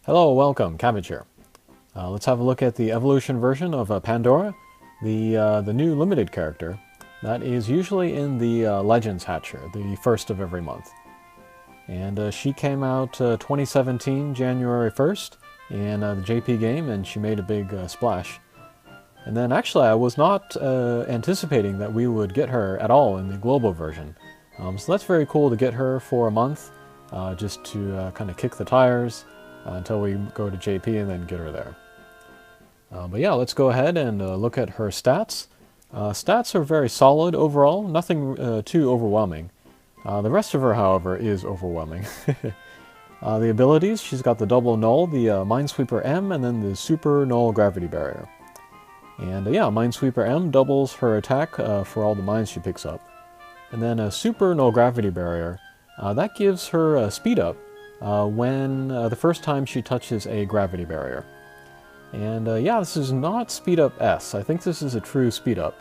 Hello, welcome, Cabbage here. Let's have a look at the evolution version of Pandora, the new limited character that is usually in the Legends Hatcher, the first of every month. And she came out 2017, January 1st, in the JP game, and she made a big splash. And then actually I was not anticipating that we would get her at all in the global version. So that's very cool to get her for a month, just to kind of kick the tires until we go to JP and then get her there. But yeah, let's go ahead and look at her stats. Stats are very solid overall, nothing too overwhelming. The rest of her, however, is overwhelming. The abilities, she's got the double null, the Minesweeper M, and then the super null gravity barrier. And yeah, Minesweeper M doubles her attack for all the mines she picks up. And then a super null gravity barrier, that gives her speed up when the first time she touches a gravity barrier. And yeah, this is not speed up S. I think this is a true speed up.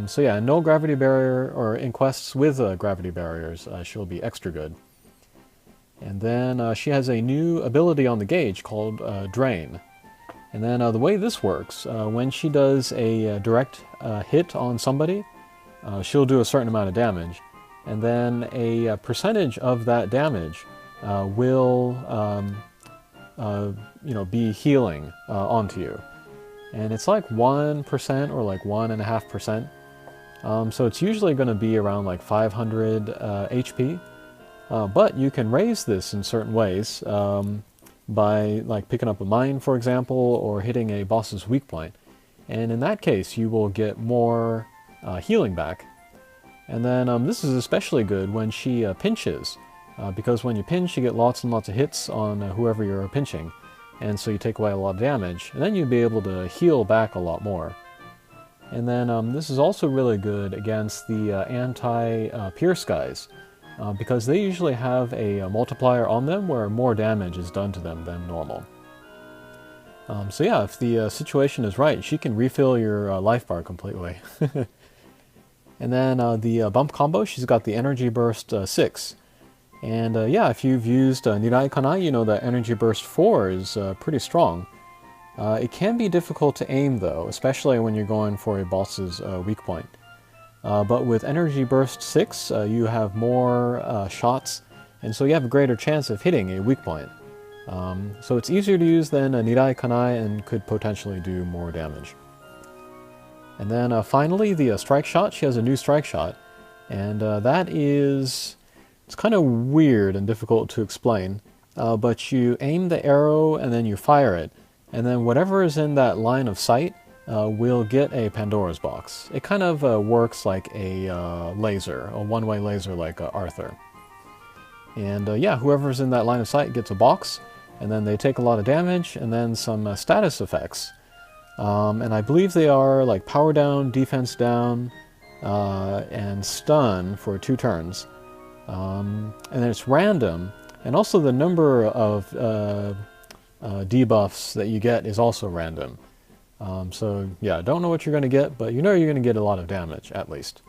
So yeah, no gravity barrier, or in quests with gravity barriers, she'll be extra good. And then she has a new ability on the gauge called Drain. And then the way this works, when she does a direct hit on somebody, she'll do a certain amount of damage. And then a percentage of that damage will be healing onto you. And it's like 1% or like 1.5%. So it's usually going to be around like 500 HP. But you can raise this in certain ways by like picking up a mine, for example, or hitting a boss's weak point. And in that case, you will get more healing back. And then this is especially good when she pinches. Because when you pinch, you get lots and lots of hits on whoever you're pinching. And so you take away a lot of damage, and then you'll be able to heal back a lot more. And then this is also really good against the anti-pierce guys, because they usually have a multiplier on them where more damage is done to them than normal. So yeah, if the situation is right, she can refill your life bar completely. And then the bump combo, she's got the Energy Burst 6. And yeah, if you've used Nirai Kanai, you know that Energy Burst 4 is pretty strong. It can be difficult to aim though, especially when you're going for a boss's weak point. But with Energy Burst 6, you have more shots, and so you have a greater chance of hitting a weak point. So it's easier to use than Nirai Kanai and could potentially do more damage. And then finally, the strike shot. She has a new strike shot, and that is... It's kind of weird and difficult to explain, but you aim the arrow and then you fire it, and then whatever is in that line of sight will get a Pandora's box. It kind of works like a laser, a one-way laser like Arthur. And yeah, whoever's in that line of sight gets a box, and then they take a lot of damage, and then some status effects. And I believe they are like power down, defense down, and stun for 2 turns. And then it's random, and also the number of debuffs that you get is also random. So yeah, don't know what you're going to get, but you know you're going to get a lot of damage, at least.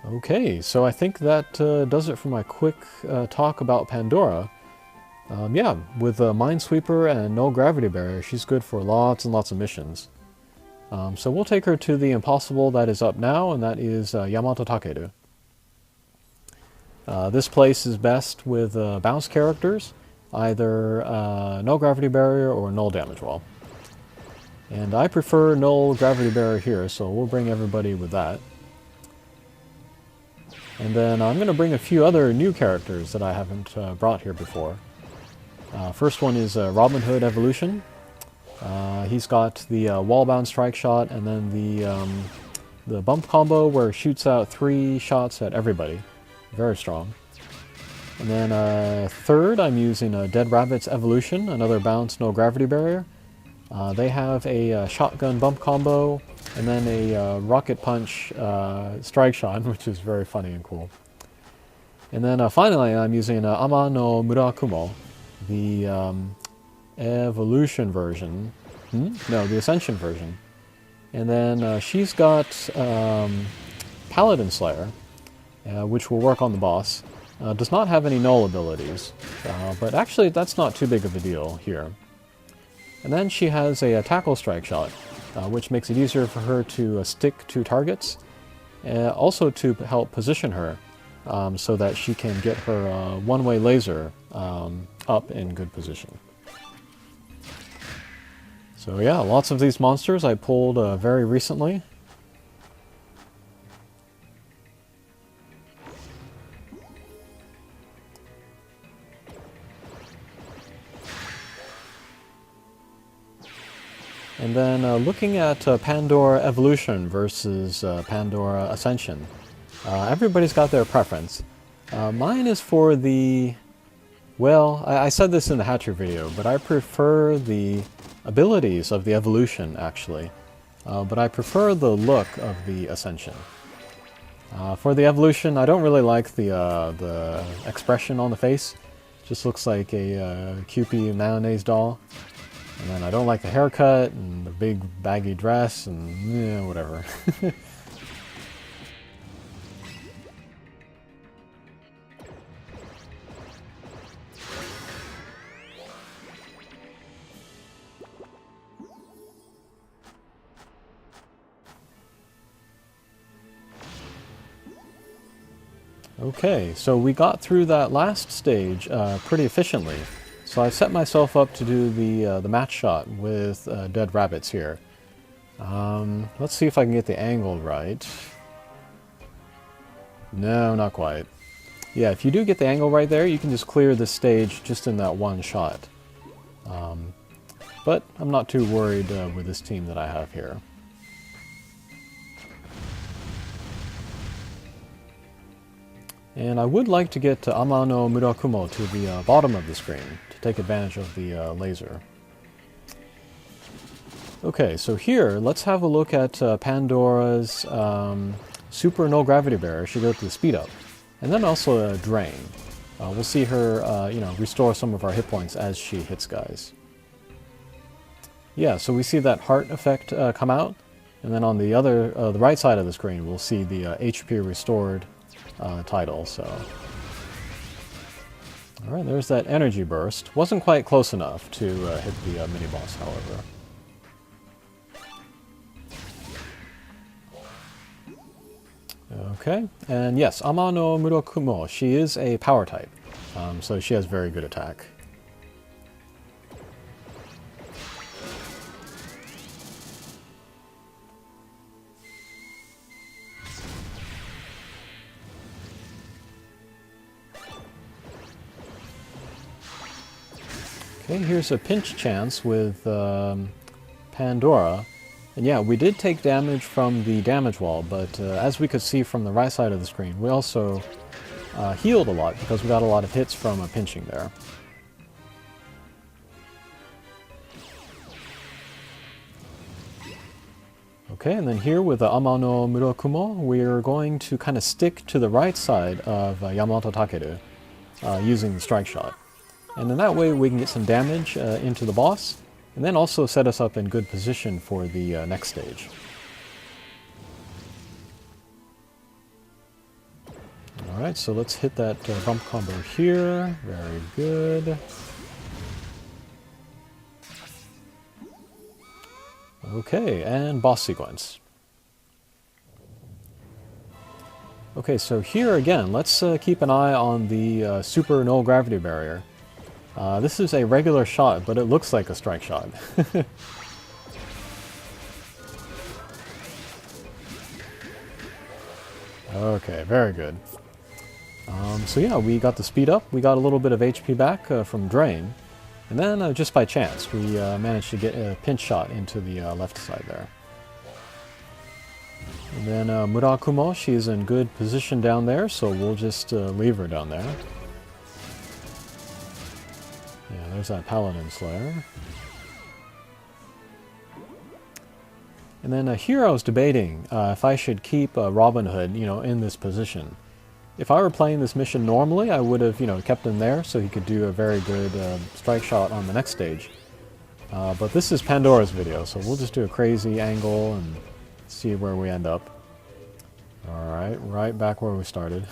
Okay, so I think that does it for my quick talk about Pandora. Yeah, with Minesweeper and no gravity barrier, she's good for lots and lots of missions. So we'll take her to the impossible that is up now, and that is Yamato Takeru. This place is best with bounce characters, either no gravity barrier or null damage wall. And I prefer null gravity barrier here, so we'll bring everybody with that. And then I'm going to bring a few other new characters that I haven't brought here before. First one is Robin Hood Evolution. He's got the wall-bound strike shot, and then the bump combo where it shoots out 3 shots at everybody. Very strong. And then third, I'm using Dead Rabbit's Evolution, another bounce, no gravity barrier. They have a shotgun bump combo, and then a rocket punch strike shot, which is very funny and cool. And then finally, I'm using Ama no Murakumo, the Evolution version. No, the Ascension version. And then she's got Paladin Slayer, which will work on the boss. Does not have any null abilities, but actually that's not too big of a deal here. And then she has a tackle strike shot, which makes it easier for her to stick to targets, also to help position her so that she can get her one-way laser up in good position. So yeah, lots of these monsters I pulled very recently. And then looking at Pandora Evolution versus Pandora Ascension, everybody's got their preference. Mine is for the... Well, I said this in the Hatcher video, but I prefer the abilities of the Evolution, actually. But I prefer the look of the Ascension. For the Evolution, I don't really like the expression on the face. It just looks like a Kewpie mayonnaise doll. And then I don't like the haircut and the big baggy dress and yeah, whatever. Okay, so we got through that last stage pretty efficiently. So I set myself up to do the match shot with dead rabbits here. Let's see if I can get the angle right. No, not quite. Yeah, if you do get the angle right there, you can just clear this stage just in that one shot. But I'm not too worried with this team that I have here. And I would like to get Ama no Murakumo to the bottom of the screen to take advantage of the laser. Okay, so here, let's have a look at Pandora's super null gravity barrier. She goes to the speed up. And then also a drain. We'll see her, restore some of our hit points as she hits guys. Yeah, so we see that heart effect come out. And then on the other, the right side of the screen, we'll see the HP restored title, so... Alright, there's that energy burst. Wasn't quite close enough to hit the mini-boss, however. Okay, and yes, Ama no Murakumo, she is a power type, so she has very good attack. Okay, here's a pinch chance with Pandora. And yeah, we did take damage from the damage wall, but as we could see from the right side of the screen, we also healed a lot because we got a lot of hits from pinching there. Okay, and then here with the Ama no Murakumo, we're going to kind of stick to the right side of Yamato Takeru using the strike shot. And in that way we can get some damage into the boss, and then also set us up in good position for the next stage. Alright, so let's hit that bump combo here. Very good. Okay, and boss sequence. Okay, so here again, let's keep an eye on the super null gravity barrier. This is a regular shot, but it looks like a strike shot. Okay, very good. So yeah, we got the speed up, we got a little bit of HP back from Drain, and then just by chance, we managed to get a pinch shot into the left side there. And then Murakumo, she's in good position down there, so we'll just leave her down there. Yeah, there's that Paladin Slayer. And then here I was debating if I should keep Robin Hood, in this position. If I were playing this mission normally, I would have, kept him there so he could do a very good strike shot on the next stage. But this is Pandora's video, so we'll just do a crazy angle and see where we end up. Alright, right back where we started.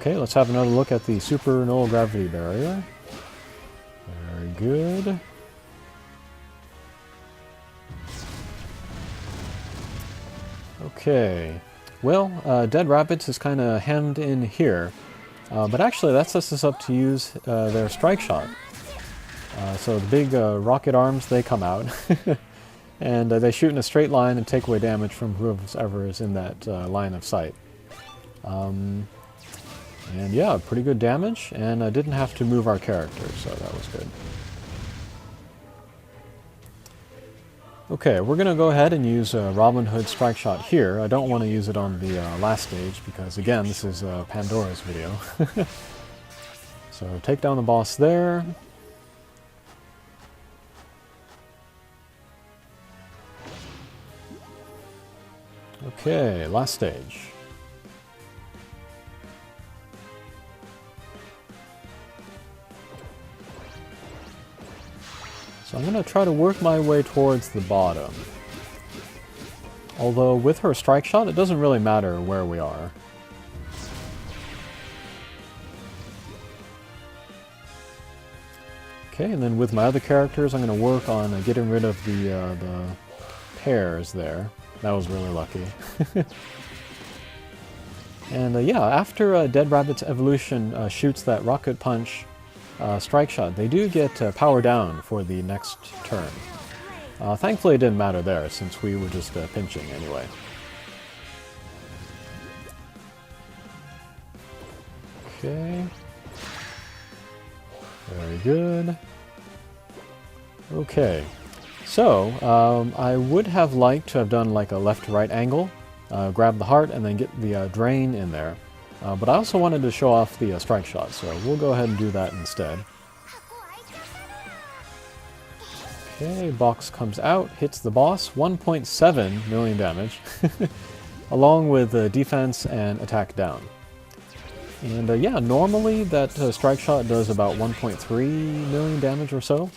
Okay, let's have another look at the super null gravity barrier. Very good. Okay, well, Dead Rabbits is kind of hemmed in here, but actually that sets us up to use their strike shot. So the big rocket arms, they come out, and they shoot in a straight line and take away damage from whoever is in that line of sight. And yeah, pretty good damage, and I didn't have to move our character, so that was good. Okay, we're going to go ahead and use Robin Hood Strike Shot here. I don't want to use it on the last stage because, again, this is Pandora's video. So take down the boss there. Okay, last stage. So I'm going to try to work my way towards the bottom. Although with her strike shot, it doesn't really matter where we are. Okay, and then with my other characters, I'm going to work on getting rid of the pairs there. That was really lucky. And yeah, after Dead Rabbit's evolution shoots that rocket punch strike shot, they do get power down for the next turn. Thankfully it didn't matter there, since we were just pinching anyway. Okay. Very good. Okay. So, I would have liked to have done like a left to right angle, grab the heart, and then get the drain in there. But I also wanted to show off the strike shot, so we'll go ahead and do that instead. Okay, box comes out, hits the boss, 1.7 million damage, along with defense and attack down. And yeah, normally that strike shot does about 1.3 million damage or so.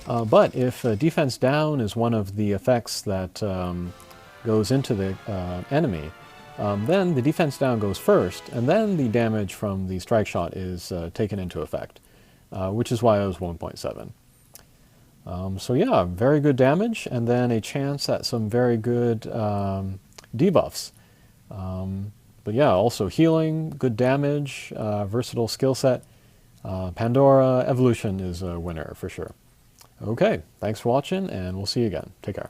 But if defense down is one of the effects that goes into the enemy, then the defense down goes first, and then the damage from the strike shot is taken into effect, which is why it was 1.7. So yeah, very good damage, and then a chance at some very good debuffs. But yeah, also healing, good damage, versatile skill set. Pandora Evolution is a winner for sure. Okay, thanks for watching, and we'll see you again. Take care.